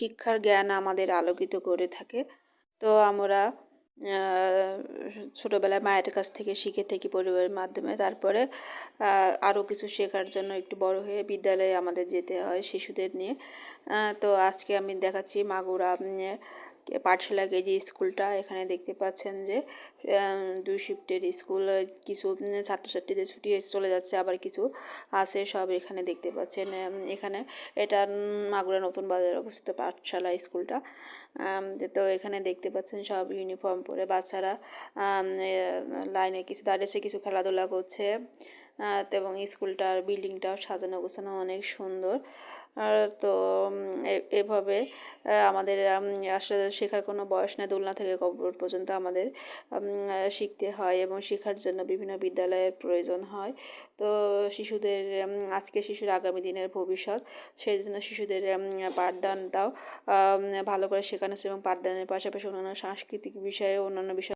শিক্ষার জ্ঞান আমাদের আলোকিত করে থাকে। তো আমরা ছোটোবেলায় মায়ের কাছ থেকে শিখে থাকি, পরিবারের মাধ্যমে। তারপরে আরও কিছু শেখার জন্য একটু বড় হয়ে বিদ্যালয়ে আমাদের যেতে হয় শিশুদের নিয়ে। তো আজকে আমি দেখাচ্ছি মাগুরা পাঠশালা কেজি স্কুলটা। এখানে দেখতে পাচ্ছেন যে 2 শিফটের স্কুল। কিছু ছাত্রছাত্রীদের ছুটি হয়ে চলে যাচ্ছে, আবার কিছু আছে, সব এখানে দেখতে পাচ্ছেন। এখানে এটা মাগুরা নতুন বাজারে অবস্থিত পাঠশালা স্কুলটা। তো এখানে দেখতে পাচ্ছেন সব ইউনিফর্ম পরে বাচ্চারা লাইনে কিছু দাঁড়িয়েছে, কিছু খেলাধুলা করছে। এবং স্কুলটার বিল্ডিংটাও সাজানো গোছানো অনেক সুন্দর। তো এভাবে আমাদের আসলে শেখার কোনো বয়স নেই। দোলনা থেকে কবর পর্যন্ত আমাদের শিখতে হয়, এবং শেখার জন্য বিভিন্ন বিদ্যালয়ের প্রয়োজন হয়। তো শিশুদের আজকে শিশুর আগামী দিনের ভবিষ্যৎ, সেই জন্য শিশুদের পাঠদানটাও ভালো করে শেখানো হচ্ছে, এবং পাঠদানের পাশাপাশি অন্যান্য সাংস্কৃতিক বিষয়ে অন্যান্য বিষয়